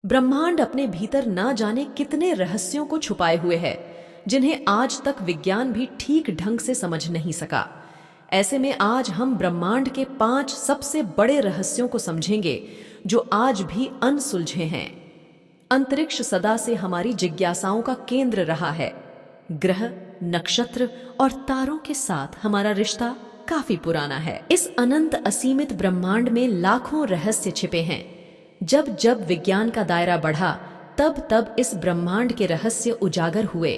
ब्रह्मांड अपने भीतर ना जाने कितने रहस्यों को छुपाए हुए है, जिन्हें आज तक विज्ञान भी ठीक ढंग से समझ नहीं सका। ऐसे में आज हम ब्रह्मांड के 5 सबसे बड़े रहस्यों को समझेंगे, जो आज भी अनसुलझे हैं। अंतरिक्ष सदा से हमारी जिज्ञासाओं का केंद्र रहा है। ग्रह, नक्षत्र और तारों के साथ हमारा रिश्ता काफी पुराना है। इस अनंत असीमित ब्रह्मांड में लाखों रहस्य छिपे हैं। जब जब विज्ञान का दायरा बढ़ा, तब तब इस ब्रह्मांड के रहस्य उजागर हुए।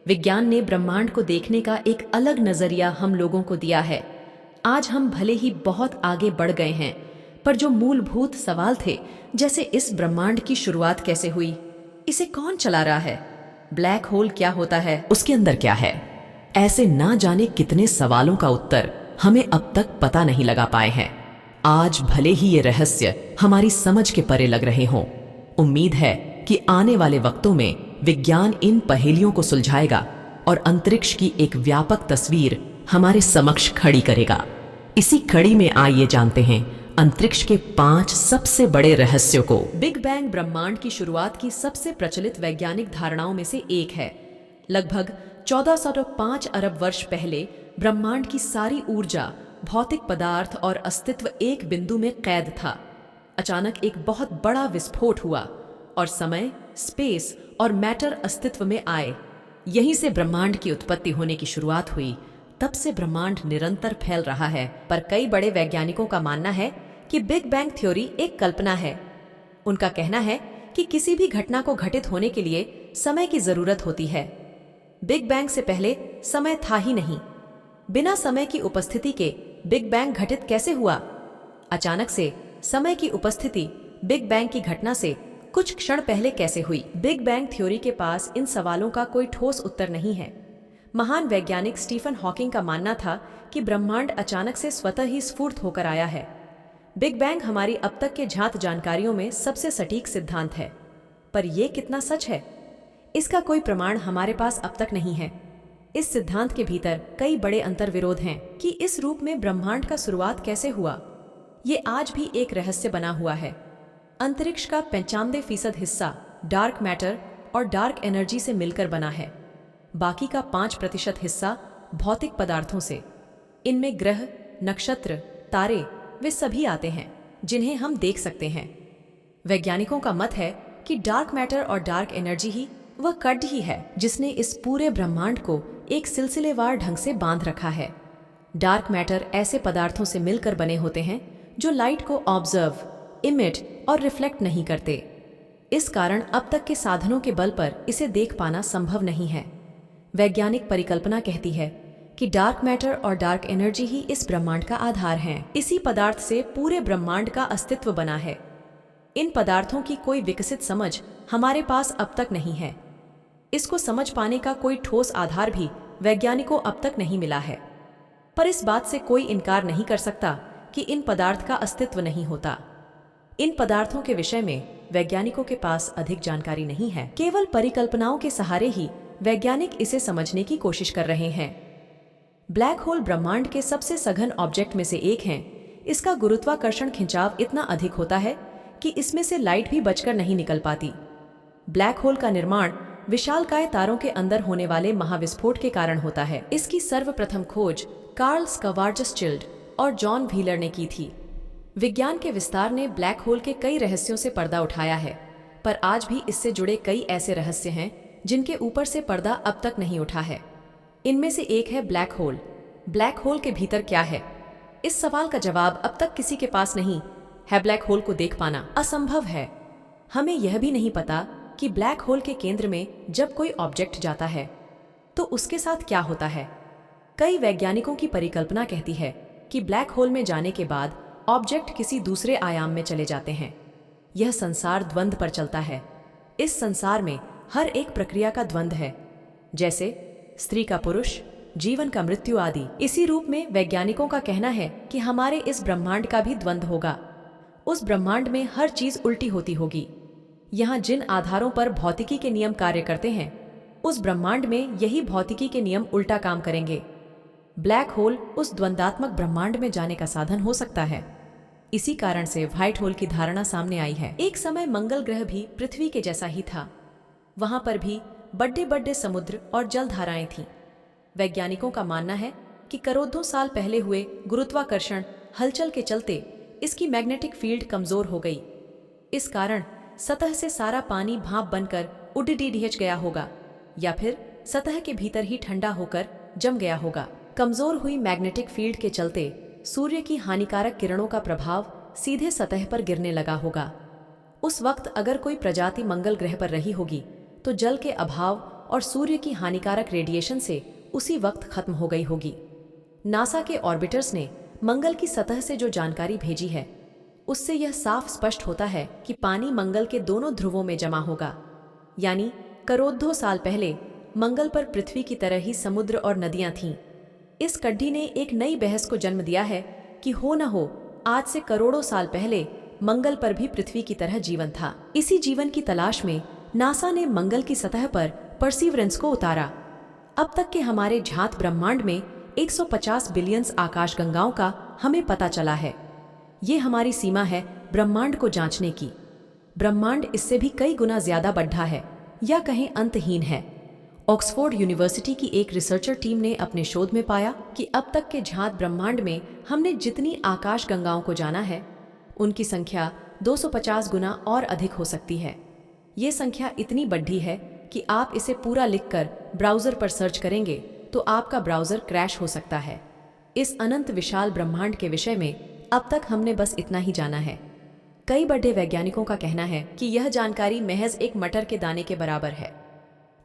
विज्ञान ने ब्रह्मांड को देखने का एक अलग नजरिया हम लोगों को दिया है। आज हम भले ही बहुत आगे बढ़ गए हैं, पर जो मूलभूत सवाल थे, जैसे इस ब्रह्मांड की शुरुआत कैसे हुई, इसे कौन चला रहा है, ब्लैक होल क्या होता है, उसके अंदर क्या है, ऐसे ना जाने कितने सवालों का उत्तर हमें अब तक पता नहीं लगा पाए हैं। आज भले ही ये रहस्य हमारी समझ के परे लग रहे हों, उम्मीद है कि आने वाले वक्तों में विज्ञान इन पहेलियों को सुलझाएगा और अंतरिक्ष की एक व्यापक तस्वीर हमारे समक्ष खड़ी करेगा। इसी कड़ी में आइए जानते हैं अंतरिक्ष के 5 सबसे बड़े रहस्यों को। बिग बैंग ब्रह्मांड की शुरुआत की सबसे प्रचलित वैज्ञानिक धारणाओं में से एक है। लगभग 1405 अरब वर्ष पहले ब्रह्मांड की सारी ऊर्जा, भौतिक पदार्थ और अस्तित्व एक बिंदु में कैद था। अचानक एक बहुत बड़ा विस्फोट हुआ और समय, स्पेस और मैटर अस्तित्व में आए। यहीं से ब्रह्मांड की उत्पत्ति होने की शुरुआत हुई। तब से ब्रह्मांड निरंतर फैल रहा है, पर कई बड़े वैज्ञानिकों का मानना है कि बिग बैंग थ्योरी एक कल्पना है। उनका कहना है कि किसी भी घटना को घटित होने के लिए समय की जरूरत होती है। बिग बैंग से पहले समय था ही नहीं। बिना समय की उपस्थिति के बिग बैंग घटित कैसे हुआ? अचानक से समय की उपस्थिति बिग बैंग की घटना से कुछ क्षण पहले कैसे हुई? बिग बैंग थ्योरी के पास इन सवालों का कोई ठोस उत्तर नहीं है। महान वैज्ञानिक स्टीफन हॉकिंग का मानना था कि ब्रह्मांड अचानक से स्वतः ही स्फूर्त होकर आया है। बिग बैंग हमारी अब तक के ज्ञात जानकारियों में सबसे सटीक सिद्धांत है, पर यह कितना सच है, इसका कोई प्रमाण हमारे पास अब तक नहीं है। इस सिद्धांत के भीतर कई बड़े अंतर्विरोध हैं कि इस रूप में ब्रह्मांड का शुरुआत कैसे हुआ। ये आज भी एक रहस्य बना हुआ है। अंतरिक्ष का 95% हिस्सा डार्क मैटर और डार्क एनर्जी से मिलकर बना है। बाकी का 5% हिस्सा भौतिक पदार्थों से। इनमें ग्रह, नक्षत्र, तारे वे सभी आते हैं जिन्हें हम देख सकते हैं। वैज्ञानिकों का मत है कि डार्क मैटर और डार्क एनर्जी ही वह कड़ ही है जिसने इस पूरे ब्रह्मांड को एक सिलसिलेवार ढंग से बांध रखा है। डार्क मैटर ऐसे पदार्थों से मिलकर बने होते हैं जो लाइट को ऑब्जर्व, इमिट और रिफ्लेक्ट नहीं करते। इस कारण अब तक के साधनों के बल पर इसे देख पाना संभव नहीं है। वैज्ञानिक परिकल्पना कहती है कि डार्क मैटर और डार्क एनर्जी ही इस ब्रह्मांड का आधार हैं। इसी पदार्थ से पूरे ब्रह्मांड का अस्तित्व बना है। इन पदार्थों की कोई विकसित समझ हमारे पास अब तक नहीं है। इसको समझ पाने का कोई ठोस आधार भी वैज्ञानिकों अब तक नहीं मिला है। पर इस बात से कोई इनकार नहीं कर सकता कि इन पदार्थ का अस्तित्व नहीं होता। इन पदार्थों के विषय में वैज्ञानिकों के पास अधिक जानकारी नहीं है। केवल परिकल्पनाओं के सहारे ही वैज्ञानिक इसे समझने की कोशिश कर रहे हैं। ब्लैक होल ब्रह्मांड के सबसे सघन ऑब्जेक्ट में से एक है। इसका गुरुत्वाकर्षण खिंचाव इतना अधिक होता है कि इसमें से लाइट भी बचकर नहीं निकल पाती। ब्लैक होल का निर्माण विशालकाय तारों के अंदर होने वाले महाविस्फोट के कारण होता है। इसकी सर्वप्रथम खोज कार्ल स्कवार्जस्चिल्ड और जॉन व्हीलर ने की थी। विज्ञान के विस्तार ने ब्लैक होल के कई रहस्यों से पर्दा उठाया है, पर आज भी इससे जुड़े कई ऐसे रहस्य हैं जिनके ऊपर से पर्दा अब तक नहीं उठा है। इनमें से एक है ब्लैक होल। ब्लैक होल के भीतर क्या है? इस सवाल का जवाब अब तक किसी के पास नहीं है। ब्लैक होल को देख पाना असंभव है। हमें यह भी नहीं पता कि ब्लैक होल के केंद्र में जब कोई ऑब्जेक्ट जाता है तो उसके साथ क्या होता है। कई वैज्ञानिकों की परिकल्पना कहती है कि ब्लैक होल में जाने के बाद ऑब्जेक्ट किसी दूसरे आयाम में चले जाते हैं। यह संसार द्वंद्व पर चलता है। इस संसार में हर एक प्रक्रिया का द्वंद्व है, जैसे स्त्री का पुरुष, जीवन का मृत्यु आदि। इसी रूप में वैज्ञानिकों का कहना है कि हमारे इस ब्रह्मांड का भी द्वंद्व होगा। उस ब्रह्मांड में हर चीज उल्टी होती होगी। यहाँ जिन आधारों पर भौतिकी के नियम कार्य करते हैं, उस ब्रह्मांड में यही भौतिकी के नियम उल्टा काम करेंगे। ब्लैक होल उस द्वंद्वात्मक ब्रह्मांड में जाने का साधन हो सकता है। इसी कारण से व्हाइट होल की धारणा सामने आई है। एक समय मंगल ग्रह भी पृथ्वी के जैसा ही था। वहां पर भी बड़े बड़े समुद्र और जलधाराएं थीं। वैज्ञानिकों का मानना है कि करोड़ों साल पहले हुए गुरुत्वाकर्षण हलचल के चलते इसकी मैग्नेटिक फील्ड कमजोर हो गई। इस कारण सतह से सारा पानी भाप बनकर उड़िडिढियच गया होगा, या फिर सतह के भीतर ही ठंडा होकर जम गया होगा। कमजोर हुई मैग्नेटिक फील्ड के चलते सूर्य की हानिकारक किरणों का प्रभाव सीधे सतह पर गिरने लगा होगा। उस वक्त अगर कोई प्रजाति मंगल ग्रह पर रही होगी तो जल के अभाव और सूर्य की हानिकारक रेडिएशन से उसी वक्त खत्म हो गई होगी। नासा के ऑर्बिटर्स ने मंगल की सतह से जो जानकारी भेजी है उससे यह साफ स्पष्ट होता है कि पानी मंगल के दोनों ध्रुवों में जमा होगा। यानी करोड़ों साल पहले मंगल पर पृथ्वी की तरह ही समुद्र और नदियां थीं। इस कड्डी ने एक नई बहस को जन्म दिया है कि हो न हो आज से करोड़ों साल पहले मंगल पर भी पृथ्वी की तरह जीवन था। इसी जीवन की तलाश में नासा ने मंगल की सतह पर परसीवरेंस को उतारा। अब तक के हमारे ज्ञात ब्रह्मांड में 150 बिलियन आकाशगंगाओं का हमें पता चला है। ये हमारी सीमा है ब्रह्मांड को जांचने की। ब्रह्मांड इससे भी कई गुना ज्यादा बड़ा है, या कहें अंतहीन है। ऑक्सफोर्ड यूनिवर्सिटी की एक रिसर्चर टीम ने अपने शोध में पाया कि अब तक के ज्ञात ब्रह्मांड में हमने जितनी आकाशगंगाओं को जाना है उनकी संख्या 250 गुना और अधिक हो सकती है। ये संख्या इतनी बड़ी है कि आप इसे पूरा लिखकर ब्राउज़र पर सर्च करेंगे तो आपका ब्राउज़र क्रैश हो सकता है। इस अनंत विशाल ब्रह्मांड के विषय में अब तक हमने बस इतना ही जाना है। कई बड़े वैज्ञानिकों का कहना है कि यह जानकारी महज एक मटर के दाने के बराबर है।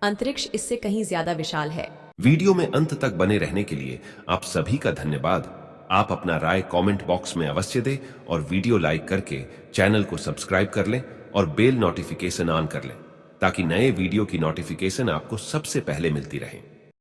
अंतरिक्ष इससे कहीं ज्यादा विशाल है। वीडियो में अंत तक बने रहने के लिए आप सभी का धन्यवाद। आप अपना राय कमेंट बॉक्स में अवश्य दें और वीडियो लाइक करके चैनल को सब्सक्राइब कर लें और बेल नोटिफिकेशन ऑन कर लें ताकि नए वीडियो की नोटिफिकेशन आपको सबसे पहले मिलती रहे।